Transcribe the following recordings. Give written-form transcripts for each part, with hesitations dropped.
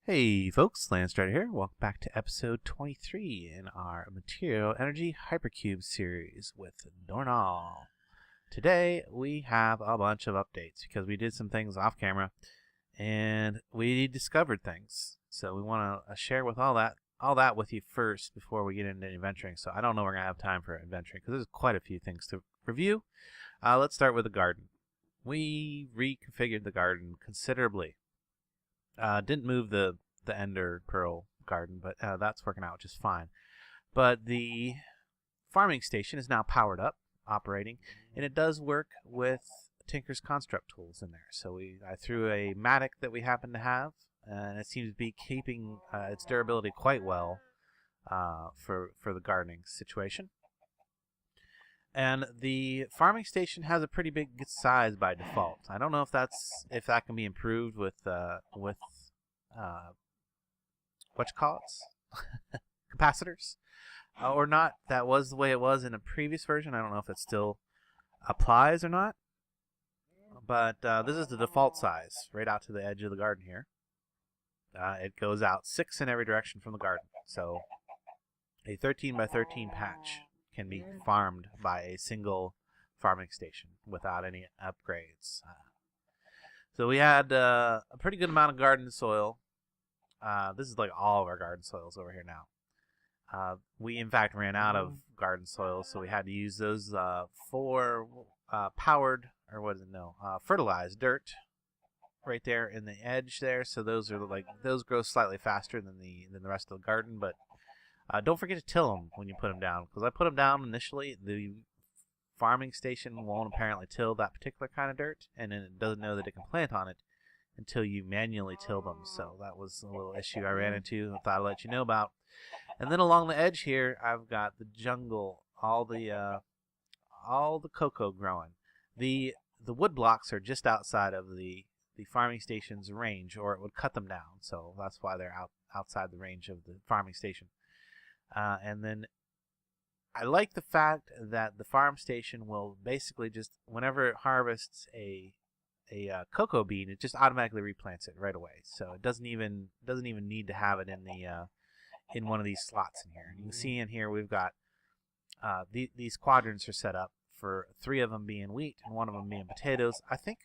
Hey folks, Landstryder here. Welcome back to episode 23 in our Material Energy Hypercubed series with Dornall. Today we have a bunch of updates because we did some things off camera and we discovered things. So we want to share with all that with you first before we get into adventuring. So I don't know if we're going to have time for adventuring because there's quite a few things to review. Let's start with the garden. We reconfigured the garden considerably. Didn't move the Ender Pearl garden, but that's working out just fine. But the farming station is now powered up, operating, and it does work with Tinker's Construct tools in there. So I threw a mattock that we happen to have, and it seems to be keeping its durability quite well for the gardening situation. And the farming station has a pretty big size by default. I don't know if that can be improved with capacitors or not. That was the way it was in a previous version. I don't know if it still applies or not. But this is the default size, right out to the edge of the garden here. It goes out 6 in every direction from the garden. So a 13 by 13 patch can be farmed by a single farming station without any upgrades. So we had a pretty good amount of garden soil. This is like all of our garden soils over here now. We in fact ran out of garden soil, so we had to use those for fertilized dirt right there in the edge there. So those grow slightly faster than the rest of the garden, but don't forget to till them when you put them down, because I put them down initially. The farming station won't apparently till that particular kind of dirt, and then it doesn't know that it can plant on it until you manually till them. So that was a little issue I ran into. I thought I'd let you know about. And then along the edge here, I've got the jungle, all the cocoa growing. The wood blocks are just outside of the farming station's range, or it would cut them down. So that's why they're outside the range of the farming station. And then I like the fact that the farm station will basically just, whenever it harvests a cocoa bean, it just automatically replants it right away. So it doesn't even need to have it in one of these slots in here. You can see in here we've got these quadrants are set up for 3 of them being wheat and 1 of them being potatoes. I think,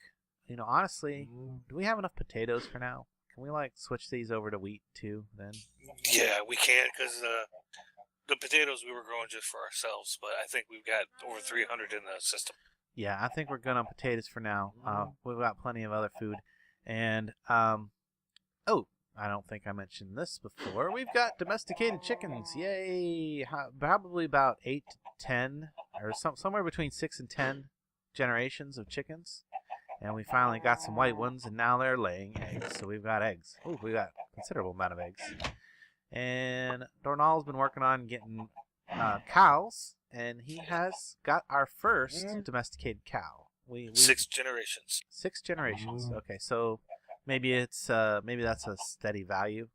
honestly, do we have enough potatoes for now? Can we switch these over to wheat too then? Yeah, we can, because the potatoes we were growing just for ourselves, but I think we've got over 300 in the system. Yeah, I think we're good on potatoes for now. We've got plenty of other food. And, I don't think I mentioned this before. We've got domesticated chickens. Yay! Probably about 8 to 10, or somewhere between 6 and 10 generations of chickens. And we finally got some white ones, and now they're laying eggs. So we've got eggs. Ooh, we got a considerable amount of eggs. And Dornall's been working on getting cows, and he has got our first domesticated cow. 6 generations. 6 generations. Okay, so maybe that's a steady value.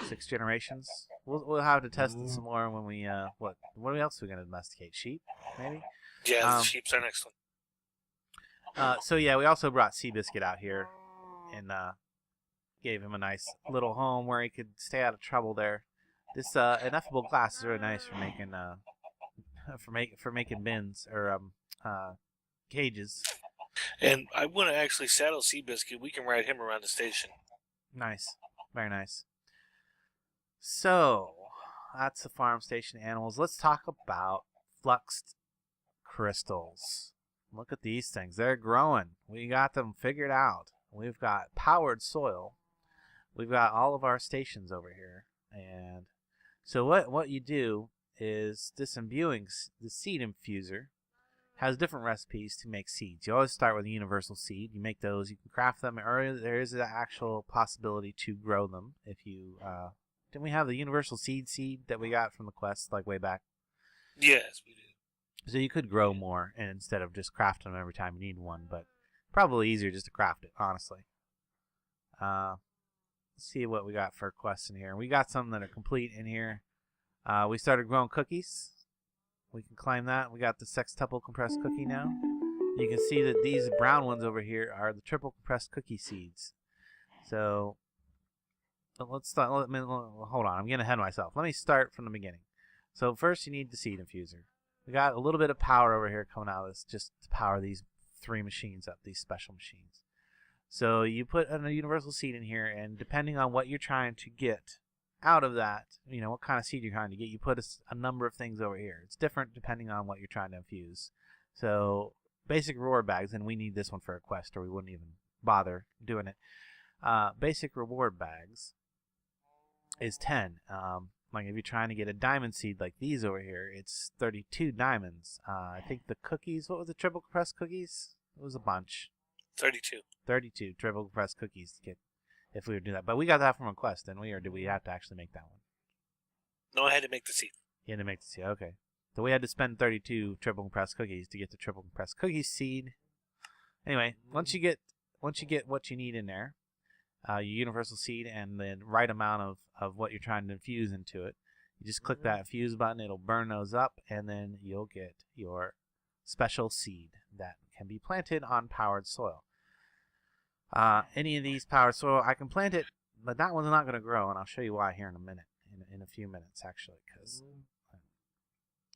6 generations. We'll have to test it some more when we what else are we gonna domesticate? Sheep, maybe. Yeah, the sheep's our next one. So yeah, we also brought Seabiscuit out here and gave him a nice little home where he could stay out of trouble there. This ineffable glass is really nice for making making bins or cages. And I want to actually saddle Seabiscuit. We can ride him around the station. Nice, very nice. So that's the farm station animals. Let's talk about fluxed crystals. Look at these things. They're growing. We got them figured out. We've got powered soil. We've got all of our stations over here. And so what you do is this imbuing, the seed infuser, has different recipes to make seeds. You always start with a universal seed. You make those. You can craft them, or there is an actual possibility to grow them. If you didn't we have the universal seed that we got from the quest way back? Yes, we did. So you could grow more, and instead of just crafting them every time you need one, but probably easier just to craft it, honestly. Let's see what we got for quests in here. We got some that are complete in here. We started growing cookies. We can claim that. We got the sextuple compressed cookie now. You can see that these brown ones over here are the triple compressed cookie seeds. So let's start. Hold on. I'm getting ahead of myself. Let me start from the beginning. So first, you need the seed infuser. We got a little bit of power over here coming out of this just to power these 3 machines up, these special machines. So you put a universal seed in here, and depending on what you're trying to get out of that, what kind of seed you're trying to get, you put a number of things over here. It's different depending on what you're trying to infuse. So basic reward bags, and we need this one for a quest or we wouldn't even bother doing it. Basic reward bags is 10. Like if you're trying to get a diamond seed like these over here, it's 32 diamonds. I think the cookies, what was the triple compressed cookies? It was a bunch. 32. 32 triple compressed cookies to get if we were to do that. But we got that from a quest, didn't we? Or did we have to actually make that one? No, I had to make the seed. You had to make the seed. Okay. So we had to spend 32 triple compressed cookies to get the triple compressed cookies seed. Anyway, once you get what you need in there, your universal seed and the right amount of what you're trying to infuse into it, you just click that infuse button. It'll burn those up, and then you'll get your special seed that can be planted on powered soil. Any of these powered soil, I can plant it, but that one's not going to grow, and I'll show you why here in a minute, in a few minutes actually, because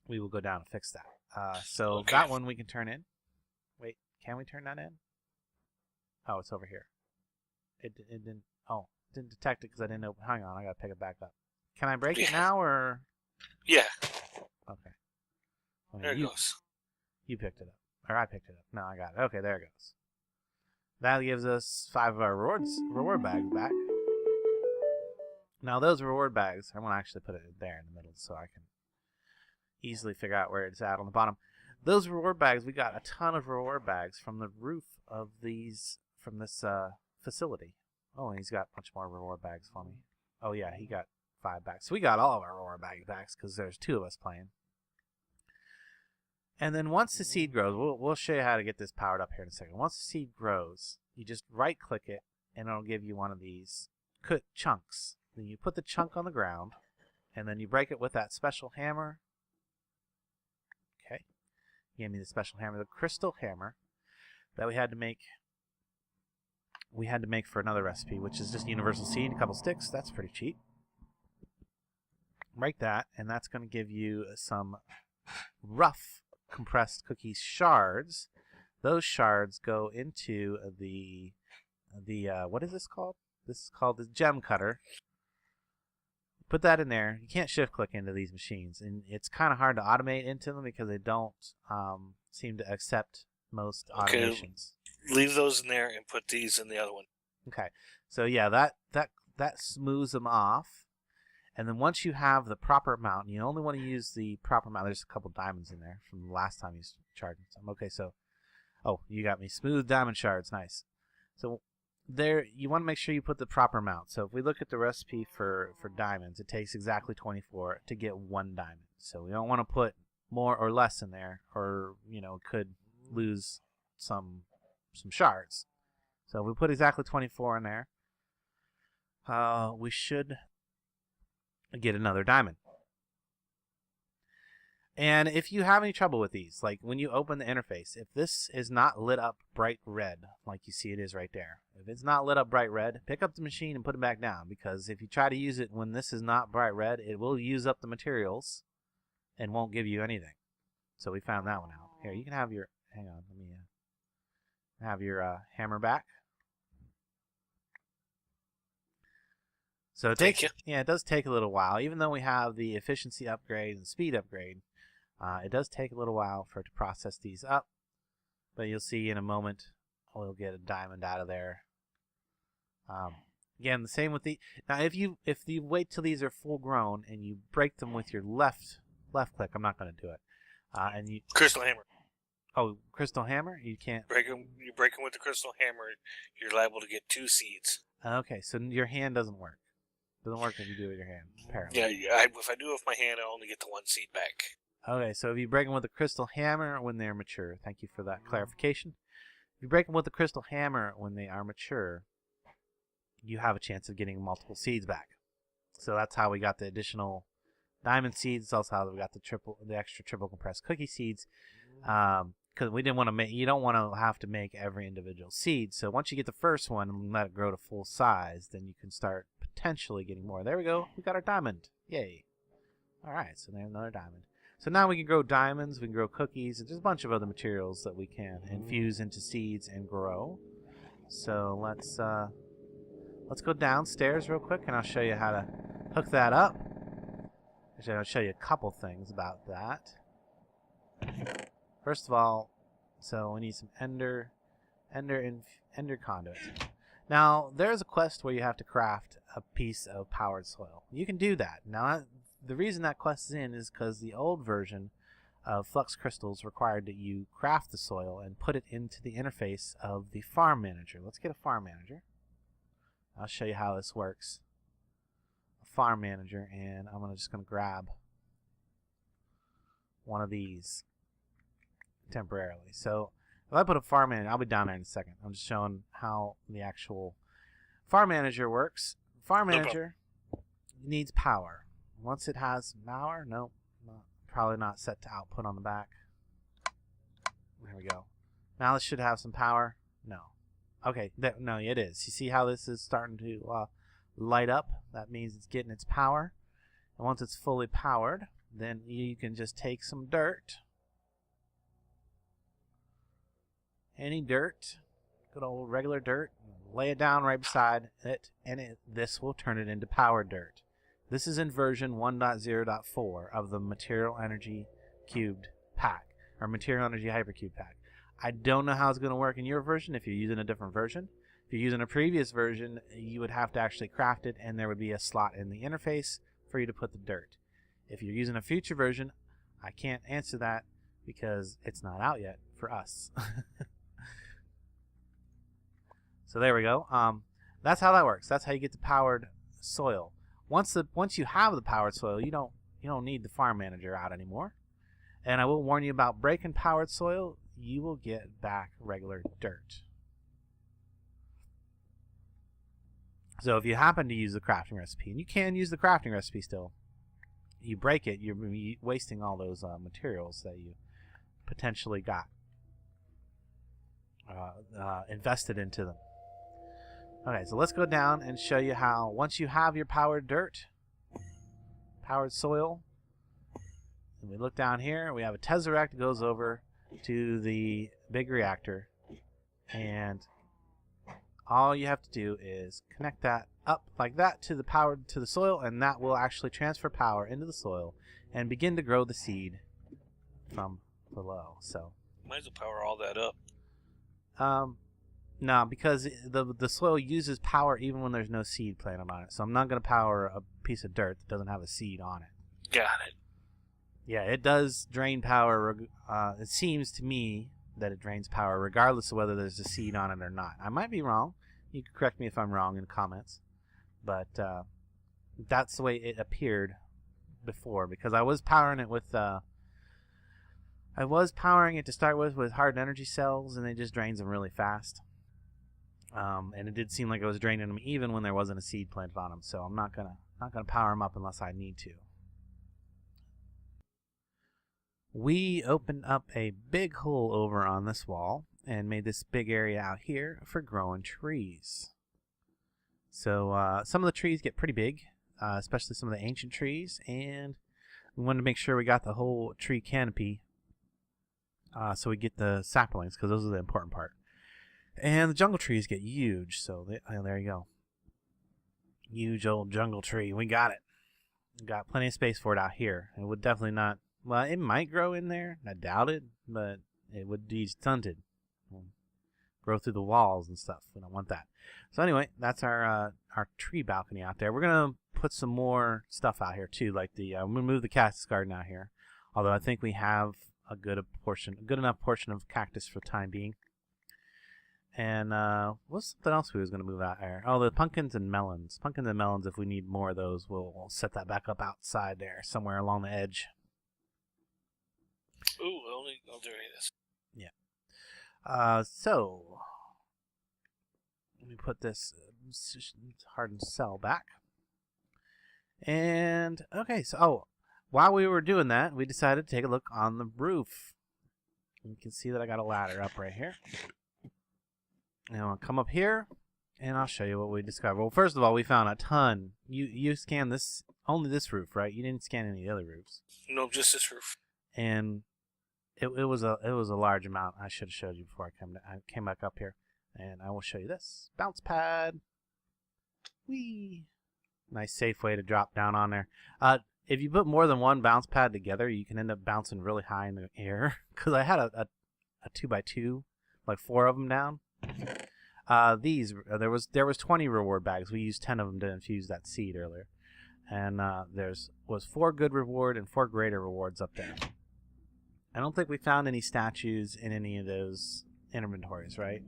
we will go down and fix that. So okay. That one we can turn in. Wait, can we turn that in? Oh, it's over here. It didn't. Oh, didn't detect it because I didn't open. Hang on, I gotta pick it back up. Can I break it now or? Yeah. Okay. There it goes. You picked it up, or I picked it up. No, I got it. Okay, there it goes. That gives us 5 of our reward bags back. Now those reward bags, I want to actually put it there in the middle so I can easily figure out where it's at on the bottom. Those reward bags, we got a ton of reward bags from the roof of from this facility. Oh, and he's got a bunch more reward bags for me. Oh yeah, he got 5 bags. So we got all of our reward bags because there's 2 of us playing. And then once the seed grows, we'll show you how to get this powered up here in a second. Once the seed grows, you just right-click it, and it'll give you one of these chunks. Then you put the chunk on the ground, and then you break it with that special hammer. Okay. You gave me the special hammer, the crystal hammer that we had to make. We had to make for another recipe, which is just universal seed, a couple sticks. That's pretty cheap. Break that, and that's going to give you some rough compressed cookie shards. Those shards go into the what is this called? This is called the gem cutter. Put that in there. You can't shift click into these machines, and it's kind of hard to automate into them because they don't seem to accept most automations. Leave those in there and put these in the other one. Okay. So yeah, that smooths them off. And then once you have the proper amount, you only want to use the proper amount. There's a couple diamonds in there from the last time you charged some. Okay, so, oh, you got me. Smooth diamond shards. Nice. So there, you want to make sure you put the proper amount. So if we look at the recipe for diamonds, it takes exactly 24 to get 1 diamond. So we don't want to put more or less in there, or, could lose some shards. So if we put exactly 24 in there, we should get another diamond. And if you have any trouble with these, like when you open the interface, if this is not lit up bright red, like you see it is right there, if it's not lit up bright red, pick up the machine and put it back down, because if you try to use it when this is not bright red, it will use up the materials and won't give you anything. So we found that one out. Here, you can have your, hang on, let me have your hammer back. So it does take a little while, even though we have the efficiency upgrade and speed upgrade. It does take a little while for it to process these up, but you'll see in a moment we'll get a diamond out of there. Again, the same with now. If you wait till these are full grown and you break them with your left click, I'm not going to do it. And you crystal hammer. Oh, crystal hammer? You can't break them. You break them with the crystal hammer. You're liable to get 2 seeds. Okay, so your hand doesn't work. Doesn't work if you do it with your hand, apparently. Yeah, if I do it with my hand, I only get the 1 seed back. Okay, so if you break them with a crystal hammer when they're mature, thank you for that clarification. If you break them with a crystal hammer when they are mature, you have a chance of getting multiple seeds back. So that's how we got the additional diamond seeds. It's also how we got the extra triple compressed cookie seeds. Because we didn't want to make, you don't want to have to make every individual seed. So once you get the first one and let it grow to full size, then you can start potentially getting more. There we go. We got our diamond. Yay. All right, so there's another diamond. So now we can grow diamonds, we can grow cookies, and there's a bunch of other materials that we can infuse into seeds and grow. So let's go downstairs real quick, and I'll show you how to hook that up. Actually, I'll show you a couple things about that. First of all, so we need some ender conduits. Now, there's a quest where you have to craft a piece of powered soil. You can do that. Now, the reason that quest is in is because the old version of Flux Crystals required that you craft the soil and put it into the interface of the farm manager. Let's get a farm manager. I'll show you how this works. A farm manager, and I'm just going to grab one of these temporarily. So if I put a farm manager, I'll be down there in a second. I'm just showing how the actual farm manager works. Farm manager needs power. Once it has power, no, probably not set to output on the back. There we go. Now this should have some power. No. Okay, no, it is. You see how this is starting to light up? That means it's getting its power. And once it's fully powered, then you can just take some dirt. Any dirt, good old regular dirt, lay it down right beside it, and this will turn it into powered dirt. This is in version 1.0.4 of the Material Energy Cubed pack, or Material Energy Hypercubed pack. I don't know how it's going to work in your version if you're using a different version. If you're using a previous version, you would have to actually craft it, and there would be a slot in the interface for you to put the dirt. If you're using a future version, I can't answer that because it's not out yet for us. So there we go. That's how that works. That's how you get the powered soil. Once you have the powered soil, you don't need the farm manager out anymore. And I will warn you about breaking powered soil. You will get back regular dirt. So if you happen to use the crafting recipe, and you can use the crafting recipe still, you break it, you're wasting all those materials that you potentially got invested into them. Okay, so let's go down and show you how once you have your powered dirt, powered soil, and we look down here, we have a tesseract that goes over to the big reactor, and all you have to do is connect that up like that to the soil, and that will actually transfer power into the soil and begin to grow the seed from below. So might as well power all that up. No, because the soil uses power even when there's no seed planted on it. So I'm not going to power a piece of dirt that doesn't have a seed on it. Got it. Yeah, it does drain power. It seems to me that it drains power regardless of whether there's a seed on it or not. I might be wrong. You can correct me if I'm wrong in the comments. But that's the way it appeared before, because I was powering it with... I was powering it to start with hard energy cells, and it just drains them really fast. And it did seem like I was draining them even when there wasn't a seed planted on them. So I'm not gonna power them up unless I need to. We opened up a big hole over on this wall and made this big area out here for growing trees. So some of the trees get pretty big, especially some of the ancient trees, and we wanted to make sure we got the whole tree canopy so we get the saplings, because those are the important part. And the jungle trees get huge, so there you go. Huge old jungle tree. We got it. We got plenty of space for it out here. It would definitely not... Well, it might grow in there. I doubt it, but it would be stunted. Grow through the walls and stuff. We don't want that. So anyway, that's our tree balcony out there. We're going to put some more stuff out here, too. Like I'm going to move the cactus garden out here. Although I think we have a good enough portion of cactus for the time being. And what's something else we was going to move out there? Oh, the pumpkins and melons. Pumpkins and melons, if we need more of those, we'll set that back up outside there, somewhere along the edge. Ooh, I'll do this. Yeah. So, let me put this hardened cell back. And, okay, so, while we were doing that, we decided to take a look on the roof. You can see that I got a ladder up right here. And I'll come up here, And I'll show you what we discovered. Well, first of all, we found a ton. You scanned only this roof, right? You didn't scan any other roofs. No, just this roof. And it was a large amount. I should have showed you before I came back up here. And I will show you this bounce pad. Whee! Nice safe way to drop down on there. If you put more than one bounce pad together, you can end up bouncing really high in the air. Because I had a 2x2, like 4 of them down. There was 20 reward bags. We used 10 of them to infuse that seed earlier, and was 4 good reward and 4 greater rewards up there. I don't think we found any statues in any of those inventories, right?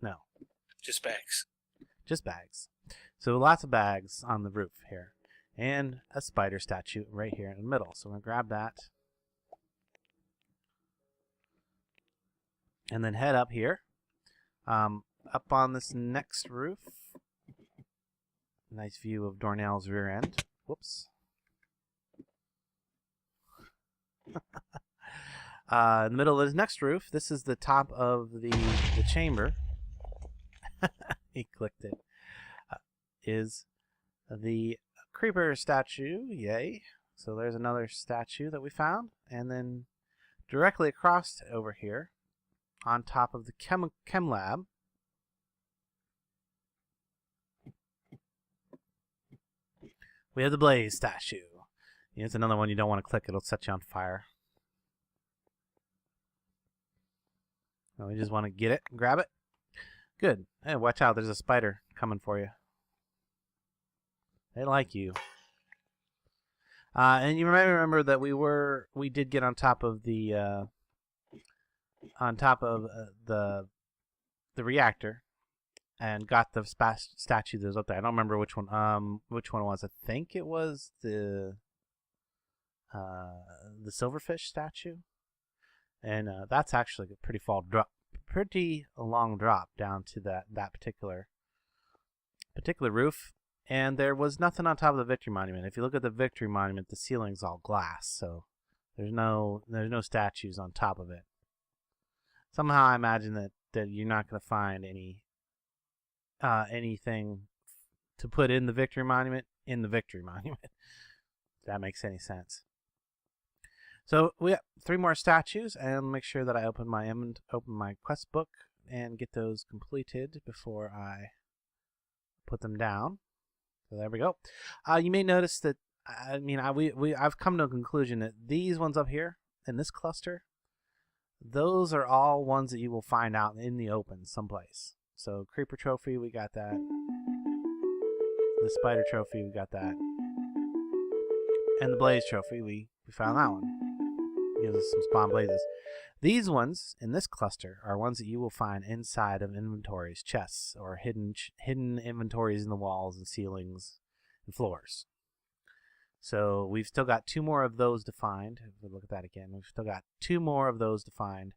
No, just bags. Just bags. So lots of bags on the roof here, and a spider statue right here in the middle. So I'm gonna grab that. And then head up here, up on this next roof. Nice view of Dornell's rear end. Whoops. In the middle of this next roof, this is the top of the chamber. He clicked it. Is the creeper statue. Yay. So there's another statue that we found. And then directly across over here, on top of the chem lab, we have the blaze statue. It's another one you don't want to click. It'll set you on fire. So we just want to get it and grab it. Good. Hey, watch out. There's a spider coming for you. They like you. And you may remember that we did get on top of the reactor and got the statue that was up there. I don't remember which one it was. I think it was the silverfish statue, and that's actually a pretty long drop down to that particular roof. And there was nothing on top of the victory monument. If you look at the victory monument, the ceiling's all glass, so there's no statues on top of it. Somehow I imagine that you're not going to find anything to put in the victory monument in the victory monument. If that makes any sense. So we have 3 more statues, and make sure that I open my quest book and get those completed before I put them down. So there we go. You may notice that I've come to a conclusion that these ones up here in this cluster, those are all ones that you will find out in the open someplace. So creeper trophy, we got that. The spider trophy, we got that. And the blaze trophy, we found that one. Gives us some spawn blazes. These ones in this cluster are ones that you will find inside of inventories, chests, or hidden inventories in the walls and ceilings and floors. So we've still got 2 more of those to find. If we look at that again, we've still got 2 more of those to find,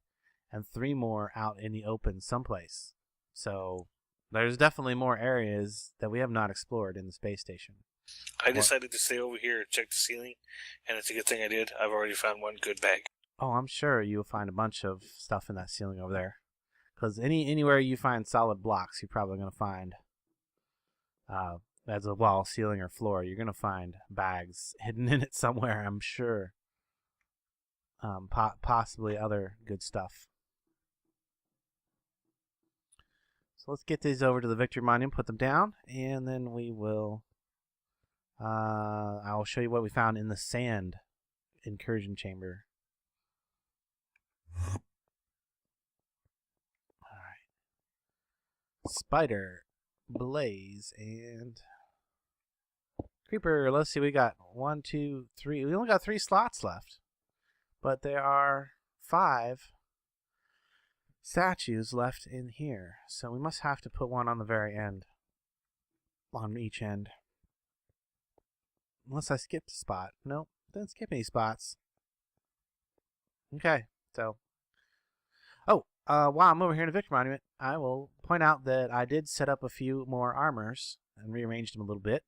and 3 more out in the open someplace. So there's definitely more areas that we have not explored in the space station. I decided to stay over here and check the ceiling, and it's a good thing I did. I've already found 1 good bag. Oh, I'm sure you'll find a bunch of stuff in that ceiling over there. Because anywhere you find solid blocks, you're probably going to find, as a wall, ceiling, or floor, you're going to find bags hidden in it somewhere, I'm sure. Possibly other good stuff. So let's get these over to the victory monument, put them down, and then we will... I'll show you what we found in the sand incursion chamber. Alright. Spider, blaze, and creeper. Let's see, we got 1, 2, 3. We only got 3 slots left. But there are 5 statues left in here. So we must have to put one on the very end. On each end. Unless I skipped a spot. Nope, didn't skip any spots. Okay, so. Oh, while I'm over here in the Victory Monument, I will point out that I did set up a few more armors and rearranged them a little bit.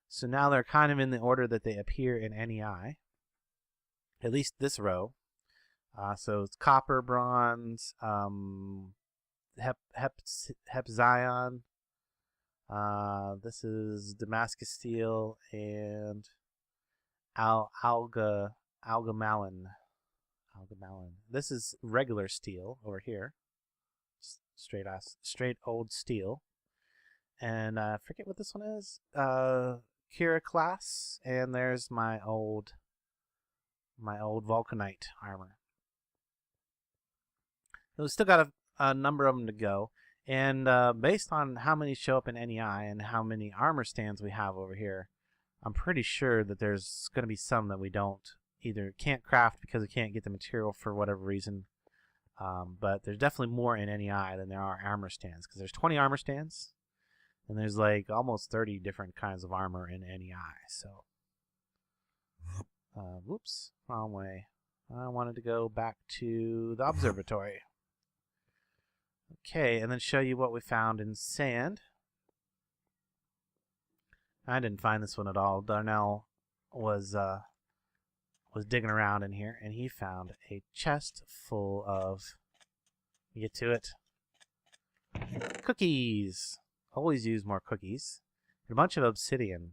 So now they're kind of in the order that they appear in NEI. At least this row. So it's copper, bronze, Hepzion. This is Damascus steel and algamalin. This is regular steel over here. Straight old steel. And I forget what this one is. Kira class, and there's my old Vulcanite armor. So we still got a number of them to go, and based on how many show up in NEI and how many armor stands we have over here, I'm pretty sure that there's going to be some that we either can't craft because we can't get the material for whatever reason. But there's definitely more in NEI than there are armor stands, because there's 20 armor stands, and there's like almost 30 different kinds of armor in NEI. So, whoops, wrong way. I wanted to go back to the observatory. Okay, and then show you what we found in sand. I didn't find this one at all. Darnell was digging around in here, and he found a chest full of, get to it, cookies. Always use more cookies. And a bunch of obsidian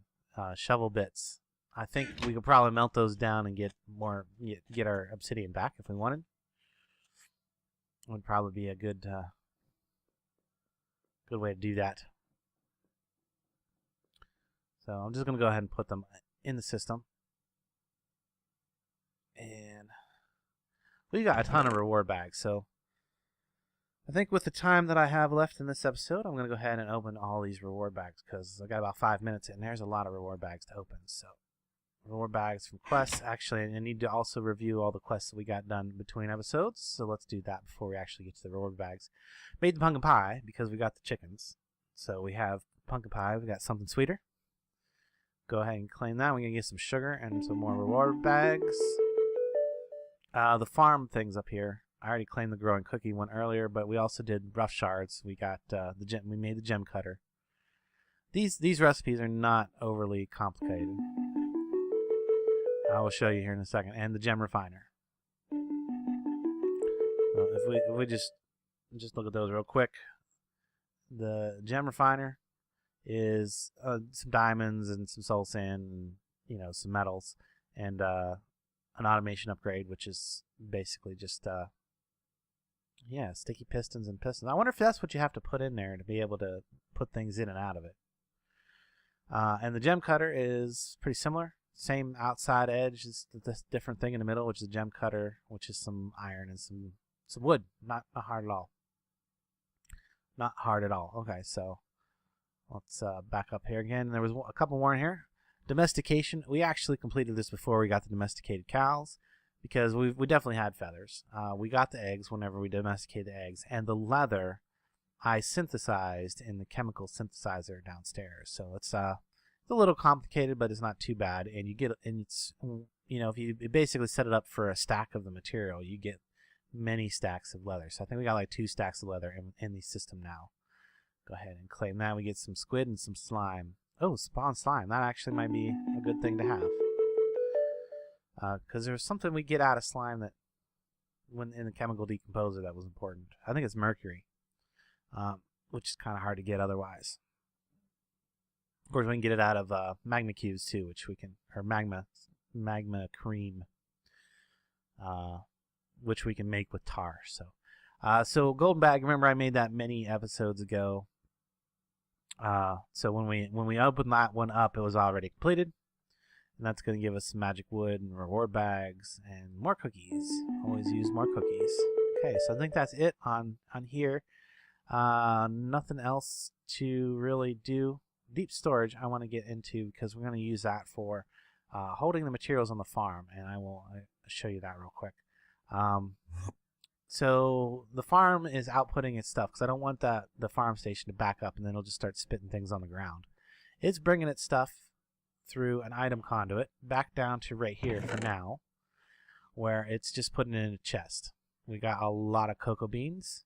shovel bits. I think we could probably melt those down and get our obsidian back if we wanted. Would probably be a good way to do that. So I'm just going to go ahead and put them in the system. And we got a ton of reward bags, so I think with the time that I have left in this episode, I'm going to go ahead and open all these reward bags, because I got about 5 minutes and there's a lot of reward bags to open. So reward bags from quests. Actually, I need to also review all the quests that we got done between episodes, so let's do that before we actually get to the reward bags. Made the pumpkin pie because we got the chickens. So we have pumpkin pie, we got something sweeter. Go ahead and claim that. We're going to get some sugar and some more reward bags. The farm things up here. I already claimed the growing cookie one earlier, but we also did rough shards. We got we made the gem cutter. These recipes are not overly complicated. I will show you here in a second. And the gem refiner. If we just look at those real quick. The gem refiner is some diamonds and some soul sand and some metals and an automation upgrade, which is basically just sticky pistons and pistons. I wonder if that's what you have to put in there to be able to put things in and out of it. And the gem cutter is pretty similar. Same outside edge, is this different thing in the middle, which is a gem cutter, which is some iron and some wood. Not hard at all. Not hard at all. Okay, so let's back up here again. There was a couple more in here. Domestication. We actually completed this before we got the domesticated cows, because we definitely had feathers. We got the eggs whenever we domesticated the eggs, and the leather I synthesized in the chemical synthesizer downstairs. So it's a little complicated, but it's not too bad. And it's if you basically set it up for a stack of the material, you get many stacks of leather. So I think we got like 2 stacks of leather in the system now. Go ahead and claim that. We get some squid and some slime. Oh, spawn slime. That actually might be a good thing to have. Because there's something we get out of slime that, when in the chemical decomposer, that was important. I think it's mercury, which is kind of hard to get otherwise. Of course, we can get it out of magma cubes too, which we can, or magma cream, which we can make with tar. So golden bag. Remember, I made that many episodes ago. So when we opened that one up, it was already completed. And that's going to give us some magic wood and reward bags and more cookies. Always use more cookies. Okay, so I think that's it on here. Nothing else to really do. Deep storage I want to get into, because we're going to use that for holding the materials on the farm. And I will show you that real quick. So the farm is outputting its stuff, because I don't want the farm station to back up and then it'll just start spitting things on the ground. It's bringing its stuff through an item conduit back down to right here for now, where it's just putting it in a chest. We got a lot of cocoa beans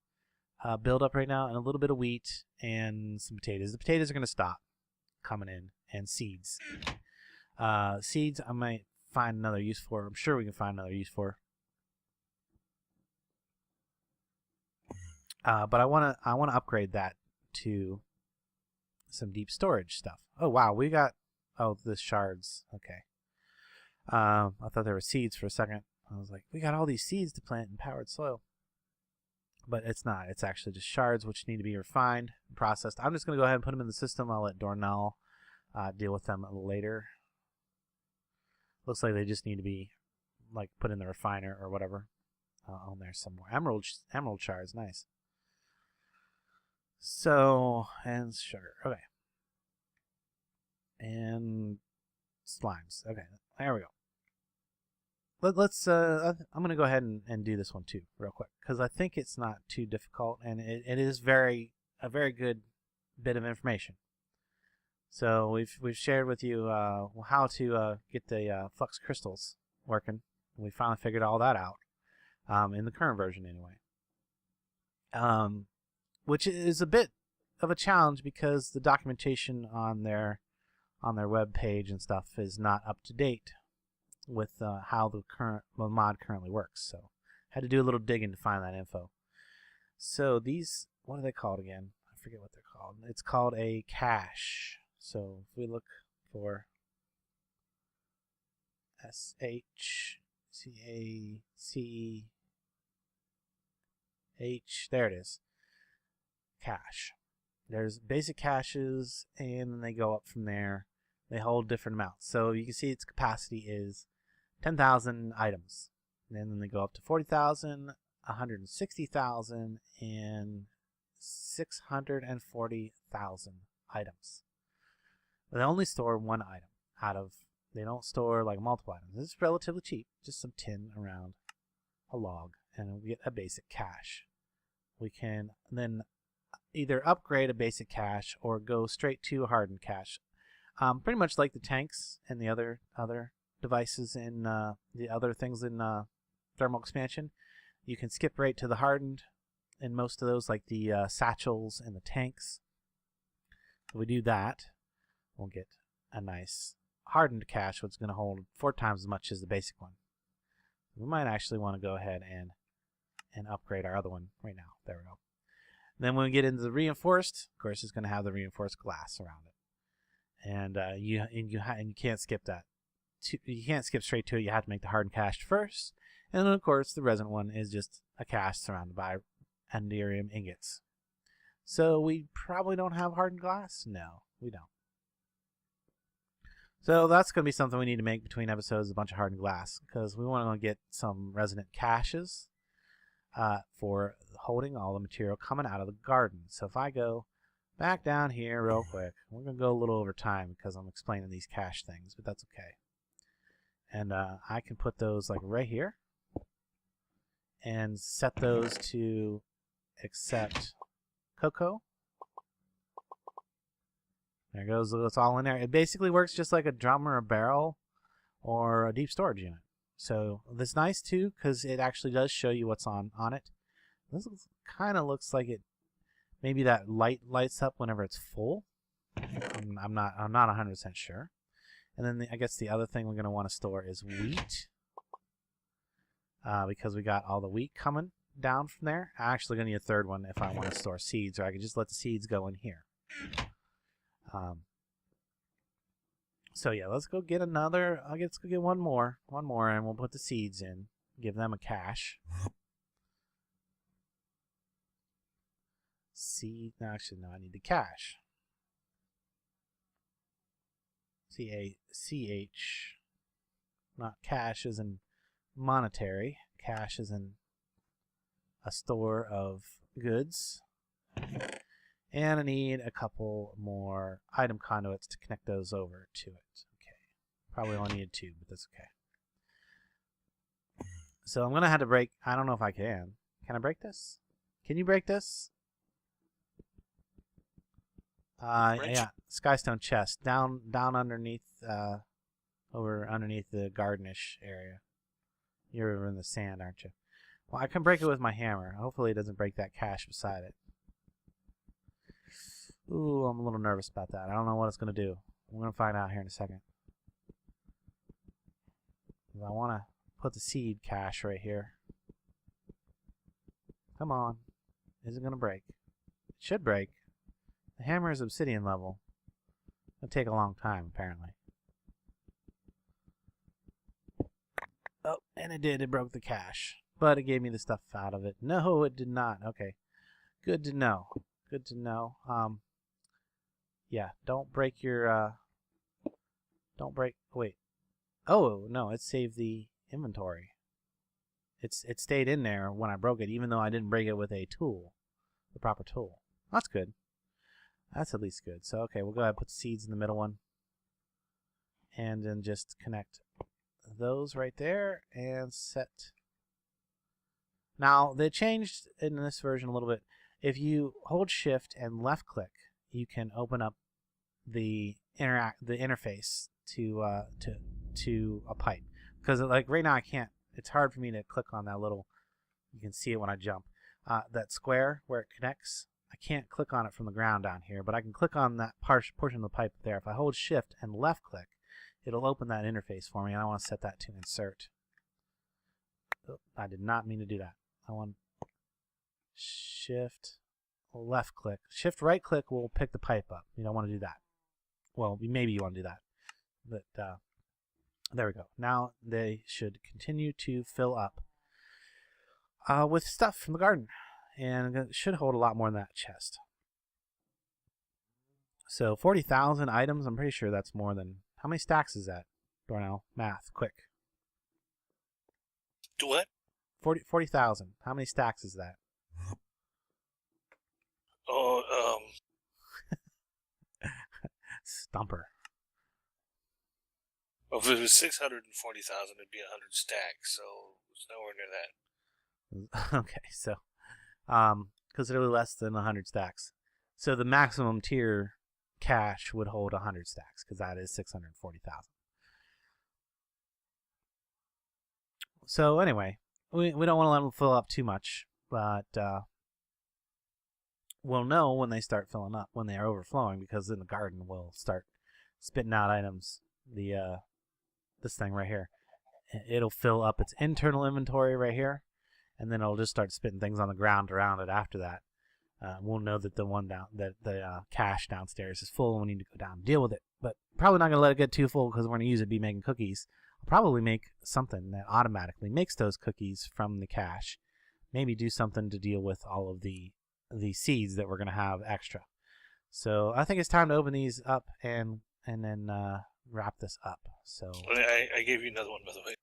build up right now, and a little bit of wheat and some potatoes. The potatoes are going to stop coming in, and seeds. Seeds I might find another use for. I'm sure we can find another use for. But I wanna upgrade that to some deep storage stuff. Oh wow, we got the shards. Okay. I thought there were seeds for a second. I was like, we got all these seeds to plant in powered soil. But it's not. It's actually just shards which need to be refined and processed. I'm just going to go ahead and put them in the system. I'll let Dornell deal with them later. Looks like they just need to be like put in the refiner or whatever. Oh, there's some more emerald shards. Nice. So, and sugar. Okay. And slimes. Okay, there we go. Let's. I'm gonna go ahead and do this one too, real quick, because I think it's not too difficult, and it is a very good bit of information. So we've shared with you how to get the flux crystals working. We finally figured all that out in the current version, anyway. Which is a bit of a challenge because the documentation on their web page and stuff is not up to date with how the mod currently works. So had to do a little digging to find that info. So these, what are they called again? I forget what they're called. It's called a cache. So if we look for SHCACH, there it is. Cache. There's basic caches, and then they go up from there. They hold different amounts. So you can see its capacity is 10,000 items. And then they go up to 40,000, 160,000, and 640,000 items. But they only store one item out of, they don't store like multiple items. This is relatively cheap, just some tin around a log, and we get a basic cache. We can then either upgrade a basic cache or go straight to a hardened cache. Pretty much like the tanks and the other devices in the other things in thermal expansion. You can skip right to the hardened in most of those, like the satchels and the tanks. If we do that, we'll get a nice hardened cache, which is going to hold 4 times as much as the basic one. We might actually want to go ahead and upgrade our other one right now. There we go. Then when we get into the reinforced, of course, it's going to have the reinforced glass around it, and you can't skip that. You can't skip straight to it. You have to make the hardened cache first, and then of course the resin one is just a cache surrounded by enderium ingots. So we probably don't have hardened glass. No, we don't. So that's going to be something we need to make between episodes, a bunch of hardened glass, because we want to get some resonant caches for holding all the material coming out of the garden. So if I go back down here real quick, we're going to go a little over time because I'm explaining these cache things, but that's okay. And I can put those like right here and set those to accept cocoa. There goes, it's all in there. It basically works just like a drum or a barrel or a deep storage unit. So this is nice too because it actually does show you what's on it. This kind of looks like it. Maybe that light lights up whenever it's full. I'm not 100% sure. And then I guess the other thing we're going to want to store is wheat, because we got all the wheat coming down from there. I'm actually going to need a third one if I want to store seeds, or I could just let the seeds go in here. So yeah, let's go get another. Let's go get one more, and we'll put the seeds in. Give them a cache. Seed. No, actually, no. I need the cache. C-A-C-H. Not cash as in monetary. Cache as in a store of goods. And I need a couple more item conduits to connect those over to it. Okay. Probably only needed 2, but that's okay. So I'm going to have to break. I don't know if I can. Can I break this? Can you break this? Yeah. Skystone chest. Down underneath, over underneath the gardenish area. You're in the sand, aren't you? Well, I can break it with my hammer. Hopefully it doesn't break that cache beside it. Ooh, I'm a little nervous about that. I don't know what it's going to do. I'm going to find out here in a second. I want to put the seed cache right here. Come on. Is it going to break? It should break. The hammer is obsidian level. It'll take a long time, apparently. Oh, and it did. It broke the cache. But it gave me the stuff out of it. No, it did not. Okay. Good to know. Good to know. Yeah, don't break your, don't break, wait. Oh, no, it saved the inventory. It stayed in there when I broke it, even though I didn't break it with a tool, the proper tool. That's good. That's at least good. So, okay, we'll go ahead and put seeds in the middle one. And then just connect those right there and set. Now, they changed in this version a little bit. If you hold shift and left click, you can open up the interface to a pipe. Because like right now I can't. It's hard for me to click on that little. You can see it when I jump. That square where it connects. I can't click on it from the ground down here, but I can click on that portion of the pipe there. If I hold shift and left click, it'll open that interface for me, and I want to set that to insert. Oh, I did not mean to do that. I want shift left click. Shift right click will pick the pipe up. You don't want to do that. Well, maybe you want to do that. But there we go. Now they should continue to fill up with stuff from the garden. And it should hold a lot more than that chest. So 40,000 items, I'm pretty sure that's more than... How many stacks is that, Dornell? Math, quick. Do what? 40,000. How many stacks is that? Oh, Stumper. Well, if it was 640,000, it'd be 100 stacks, so it's nowhere near that. Okay, so... considerably less than 100 stacks. So the maximum tier cache would hold 100 stacks, because that is 640,000. So anyway, we don't want to let them fill up too much, but we'll know when they start filling up, when they are overflowing, because in the garden we'll start spitting out items. This thing right here, it'll fill up its internal inventory right here, and then it'll just start spitting things on the ground around it after that. We'll know that the cache downstairs is full, and we need to go down and deal with it. But probably not going to let it get too full, because we're going to use it to be making cookies. I'll probably make something that automatically makes those cookies from the cache. Maybe do something to deal with all of the seeds that we're going to have extra. So I think it's time to open these up and then wrap this up. So I gave you another one, by the way.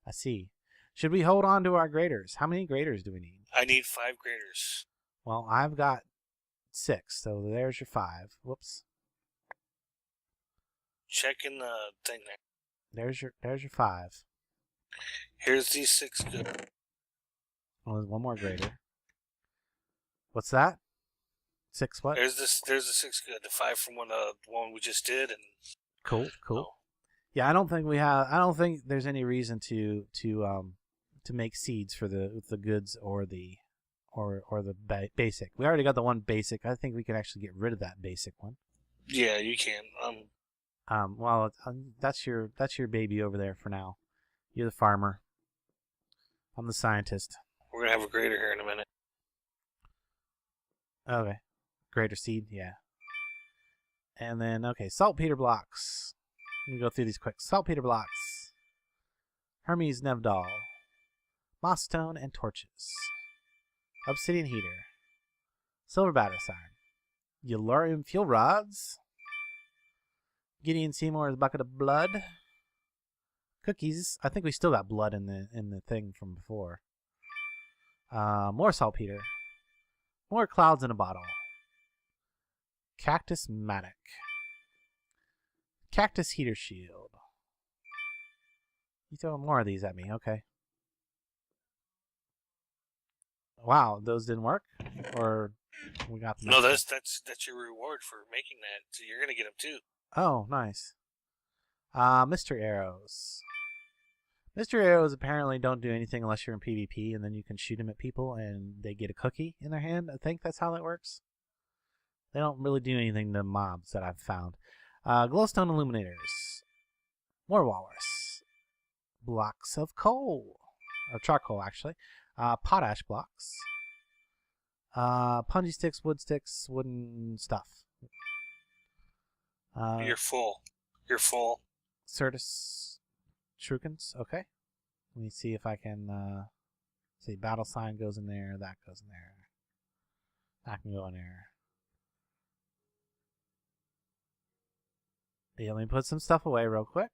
I see. Should we hold on to our graders? How many graders do we need? I need 5 graders. Well, I've got 6, so there's your 5. Whoops. Check in the thing there. There's your 5. Here's these 6 good. Well, there's one more grader. What's that? 6 what? There's the 6 good. The 5 from the one we just did, and cool. Yeah, I don't think there's any reason to make seeds for the goods or the basic. We already got the one basic. I think we can actually get rid of that basic one. Yeah, you can. Well, that's your baby over there for now. You're the farmer. I'm the scientist. We're gonna have a grader here in a minute. Okay, grader seed, yeah. And then saltpeter blocks. Let me go through these quick. Saltpeter blocks. Hermes Nevdal. Moss stone and torches. Obsidian heater. Silver badass iron. Yellorium fuel rods. Gideon Seymour's bucket of blood. Cookies. I think we still got blood in the thing from before. More saltpeter. More clouds in a bottle. Cactus mattock. Cactus heater shield. You throwing more of these at me, okay. Wow, those didn't work? Or we got them? No, that's your reward for making that. So you're gonna get them too. Oh, nice. Mystery arrows. Mystery arrows apparently don't do anything unless you're in PvP, and then you can shoot them at people and they get a cookie in their hand. I think that's how that works. They don't really do anything to mobs that I've found. Glowstone illuminators. More walrus. Blocks of coal. Or charcoal, actually. Potash blocks. Punji sticks, wood sticks, wooden stuff. You're full. You're full. Certus shurikens. Okay. Let me see if I can see battle sign goes in there, that goes in there. That can go in there. Yeah, let me put some stuff away real quick.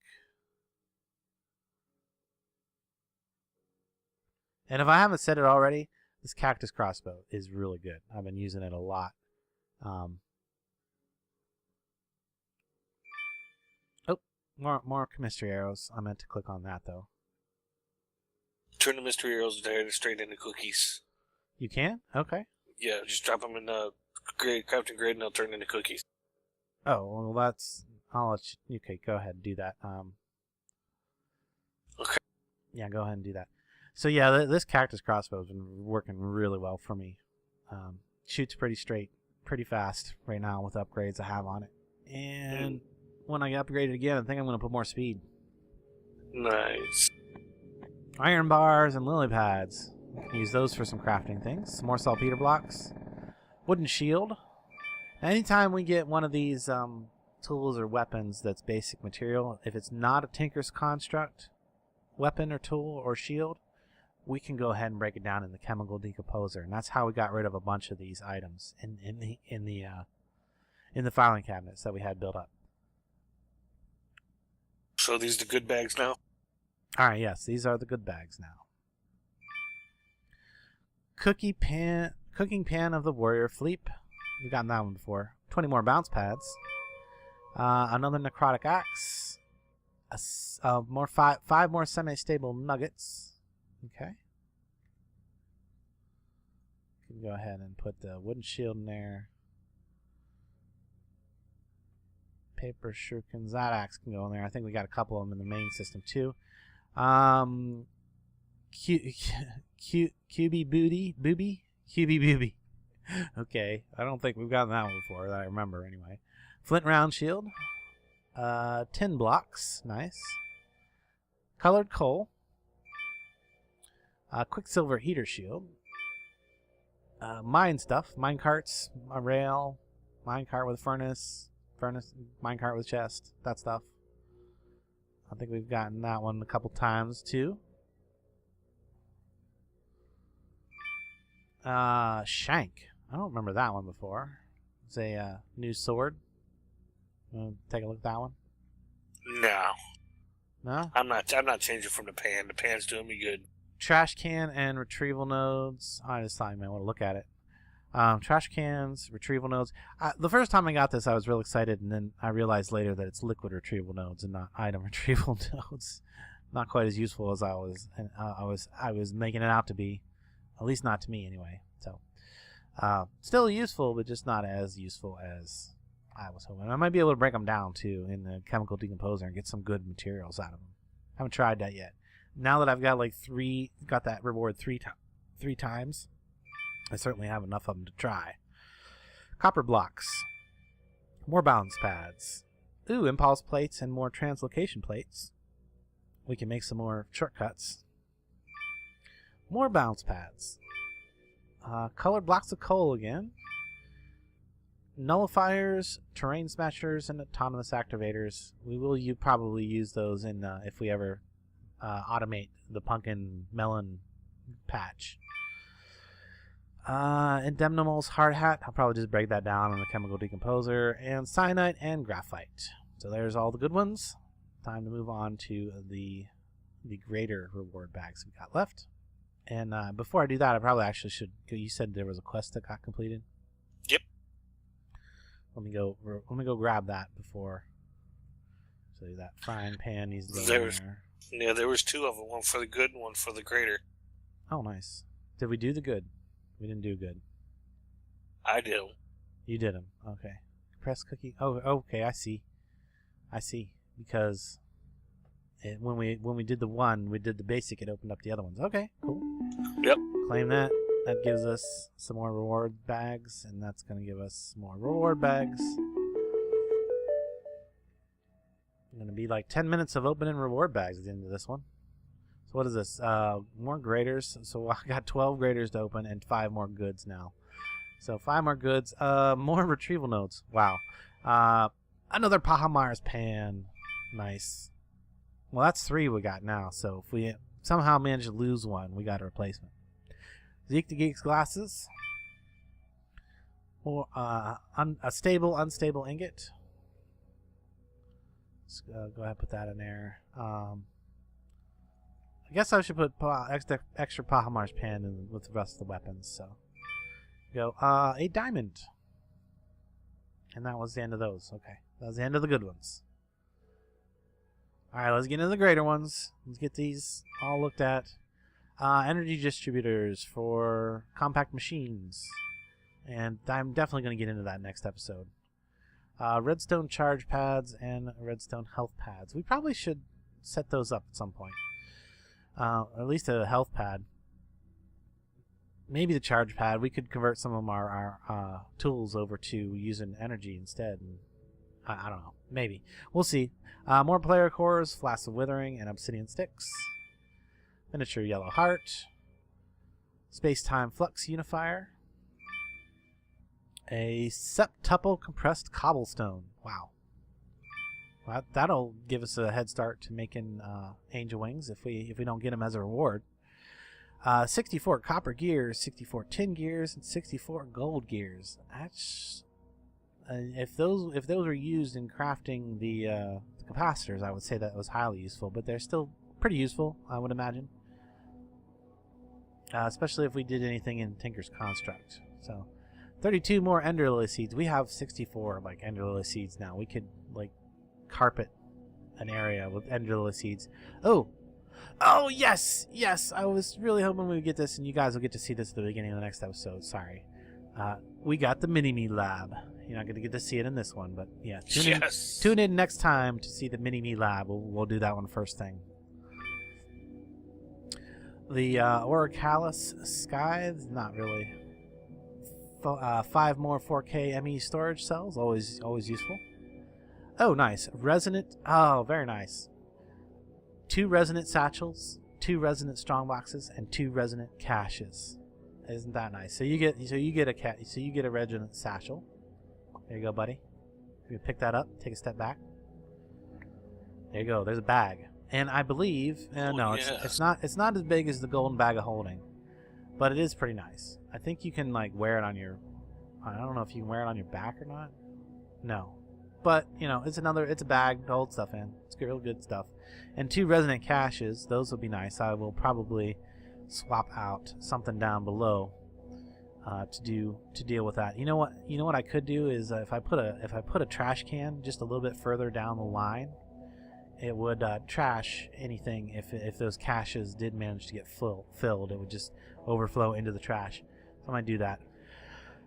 And if I haven't said it already, this cactus crossbow is really good. I've been using it a lot. Oh, more mystery arrows. I meant to click on that though. Turn the mystery arrows straight into cookies. You can? Okay. Yeah, just drop them in the crafting grid and they'll turn into cookies. Oh, well that's... I'll let you... Okay, go ahead and do that. Okay. Yeah, go ahead and do that. So yeah, this cactus crossbow has been working really well for me. Shoots pretty straight, pretty fast right now with upgrades I have on it. And when I upgrade it again, I think I'm going to put more speed. Nice. Iron bars and lily pads. Use those for some crafting things. Some more saltpeter blocks. Wooden shield. Anytime we get one of these tools or weapons that's basic material, if it's not a Tinker's Construct weapon or tool or shield, we can go ahead and break it down in the chemical decomposer, and that's how we got rid of a bunch of these items in the filing cabinets that we had built up. So these the good bags now? All right, yes, these are the good bags now. Cooking pan of the warrior fleep. We've gotten that one before. 20 more bounce pads. Another necrotic axe. Five more semi-stable nuggets. Okay. Can go ahead and put the wooden shield in there. Paper shurikens. That axe can go in there. I think we got a couple of them in the main system too. QB booby. Okay, I don't think we've gotten that one before that I remember anyway. Flint round shield. 10 blocks. Nice. Colored coal. Quicksilver heater shield. Mine stuff. Mine carts. A rail. Mine cart with furnace. Mine cart with chest. That stuff. I think we've gotten that one a couple times too. Shank. I don't remember that one before. It's a new sword. Take a look at that one. No. No? I'm not changing from the pan. The pan's doing me good. Trash can and retrieval nodes. I just thought you might want to look at it. Trash cans, retrieval nodes. The first time I got this, I was real excited, and then I realized later that it's liquid retrieval nodes and not item retrieval nodes. Not quite as useful as I was making it out to be. At least not to me, anyway. So, still useful, but just not as useful as I was hoping. I might be able to break them down too in the chemical decomposer and get some good materials out of them. Haven't tried that yet. Now that I've got got that reward three times, I certainly have enough of them to try. Copper blocks, more balance pads, impulse plates and more translocation plates. We can make some more shortcuts. More bounce pads. Colored blocks of coal again. Nullifiers, terrain smashers, and autonomous activators. We will probably use those in if we ever automate the pumpkin melon patch. Indemnimals hard hat. I'll probably just break that down on the chemical decomposer. And cyanide and graphite. So there's all the good ones. Time to move on to the greater reward bags we got left. And before I do that, I probably actually should. You said there was a quest that got completed. Yep. Let me go grab that before. So that frying pan needs to go in there. Yeah, there was two of them. One for the good and one for the greater. Oh, nice. Did we do the good? We didn't do good. I did them. You did them. Okay. Press cookie. Oh, okay. I see. Because when we did the one, we did the basic. It opened up the other ones. Okay. Cool. Yep. Claim that. That gives us some more reward bags, and that's going to give us more reward bags. Going to be like 10 minutes of opening reward bags at the end of this one. So what is this? More graders. So I got 12 graders to open and 5 more goods now. So 5 more goods. More retrieval nodes. Wow. Another Pahamar's pan. Nice. Well, that's 3 we got now. So if we somehow manage to lose one, we got a replacement. Zeke the Geek's glasses. Or a stable, unstable ingot. Let's go ahead and put that in there. I guess I should put extra Pahamar's pan in with the rest of the weapons. So go a diamond, and that was the end of those. Okay, that was the end of the good ones. All right, let's get into the greater ones. Let's get these all looked at. Energy distributors for compact machines, and I'm definitely going to get into that next episode. Redstone charge pads and redstone health pads. We probably should set those up at some point. At least a health pad. Maybe the charge pad. We could convert some of our tools over to using energy instead. And I don't know. Maybe. We'll see. More player cores, flasks of withering, and obsidian sticks. Miniature yellow heart. Space-time flux unifier. A septuple compressed cobblestone. Wow. Well, that'll give us a head start to making angel wings if we don't get them as a reward. 64 copper gears, 64 tin gears, and 64 gold gears. That's if those were used in crafting the capacitors, I would say that was highly useful. But they're still pretty useful, I would imagine. Especially if we did anything in Tinker's Construct. So 32 more Ender Lily seeds. We have 64 like Ender Lily seeds now. We could like carpet an area with Ender Lily seeds. Oh yes. I was really hoping we would get this, and you guys will get to see this at the beginning of the next episode. Sorry. We got the Mini-Me Lab. You're not going to get to see it in this one, but yeah. Tune in next time to see the Mini-Me Lab. We'll do that one first thing. The Oracalis Scythe, not really. 5 more 4K ME storage cells, always useful. Oh, nice. Resonant. Oh, very nice. 2 resonant satchels, 2 resonant strongboxes, and 2 resonant caches. Isn't that nice? So you get a resonant satchel. There you go, buddy. You pick that up. Take a step back. There you go. There's a bag, and I believe it's not as big as the golden bag of holding, but it is pretty nice. I think you can like wear it on your. I don't know if you can wear it on your back or not. No, but it's a bag to hold stuff in. It's real good stuff. And 2 resonant caches. Those will be nice. I will probably swap out something down below to deal with that. You know what I could do is if I put a trash can just a little bit further down the line, it would trash anything if those caches did manage to get filled. It would just overflow into the trash. So I might do that.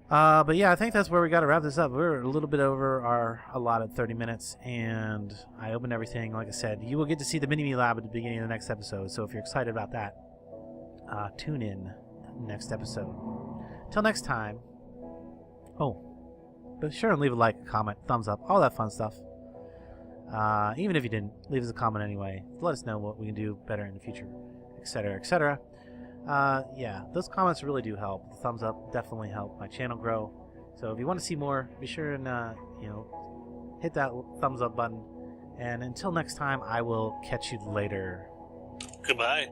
But yeah, I think that's where we got to wrap this up. We're a little bit over our allotted 30 minutes, and I opened everything. Like I said, you will get to see the Mini-Me Lab at the beginning of the next episode. So if you're excited about that, tune in next episode. Till next time. Oh, be sure and leave a like, a comment, thumbs up, all that fun stuff. Even if you didn't, leave us a comment anyway. Let us know what we can do better in the future, etc., etc. Yeah, those comments really do help. The thumbs up definitely help my channel grow. So if you want to see more, be sure and hit that thumbs up button. And until next time, I will catch you later. Goodbye.